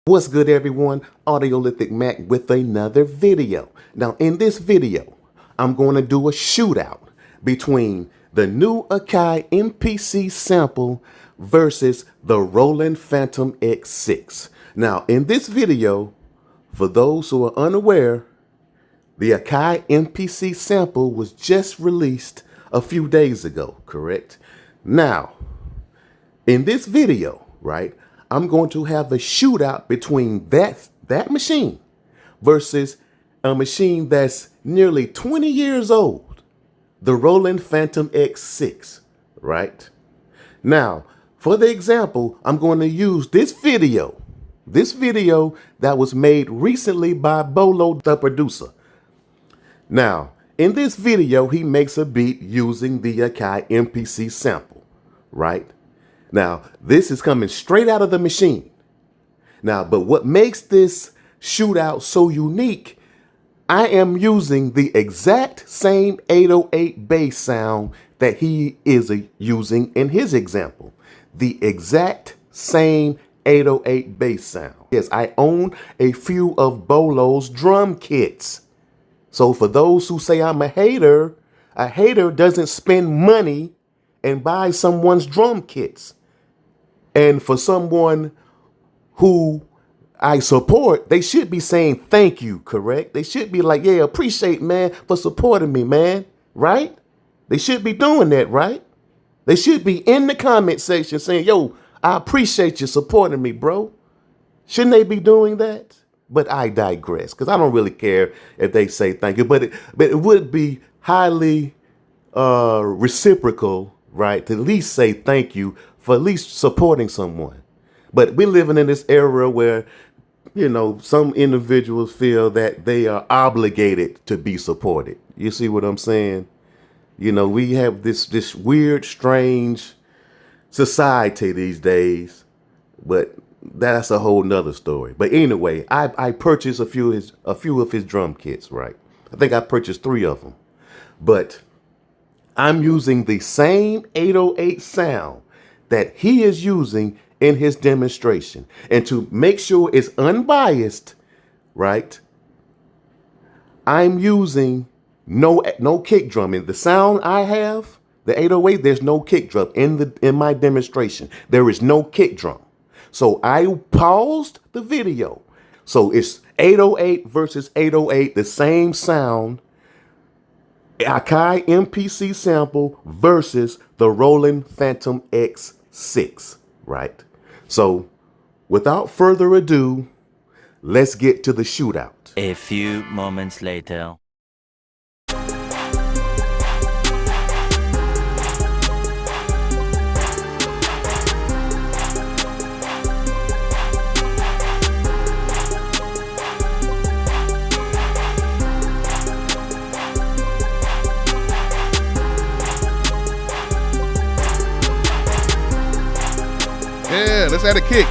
What's good, everyone? Audiolithic Mac with another video. Now, in this video, I'm going to do a shootout between the new Akai MPC Sample versus the Roland FantomX6. Now, in this video, for those who are unaware, the Akai MPC Sample was just released a few days ago, correct? Now, in this video, right, I'm going to have a shootout between that machine versus a machine that's nearly 20 years old, the Roland FantomX6, right? Now, for the example, I'm going to use this video that was made recently by Bolo, the producer. Now, in this video, he makes a beat using the Akai MPC Sample, right? Now, this is coming straight out of the machine. Now, but what makes this shootout so unique, I am using the exact same 808 bass sound that he is using in his example. The exact same 808 bass sound. Yes, I own a few of Bolo's drum kits. So for those who say I'm a hater doesn't spend money and buy someone's drum kits. And for someone who I support, they should be saying thank you, correct? They should be like, yeah, appreciate, man, for supporting me, man, right? They should be doing that, right? They should be in the comment section saying, yo, I appreciate you supporting me, bro. Shouldn't they be doing that? But I digress, because I don't really care if they say thank you. But it would be highly reciprocal, right, to at least say thank you for at least supporting someone. But we're living in this era where, you know, some individuals feel that they are obligated to be supported. You see what I'm saying? You know, we have this weird, strange society these days, but that's a whole nother story. But anyway, I purchased a few of his drum kits, right? I think I purchased 3 of them. But I'm using the same 808 sound that he is using in his demonstration. And to make sure it's unbiased, right, I'm using no kick drum. In the sound I have, the 808, there's no kick drum in my demonstration. There is no kick drum. So I paused the video. So it's 808 versus 808, the same sound. Akai MPC Sample versus the Roland FantomX6, right? So without further ado, let's get to the shootout. A few moments later. Yeah, let's add a kick.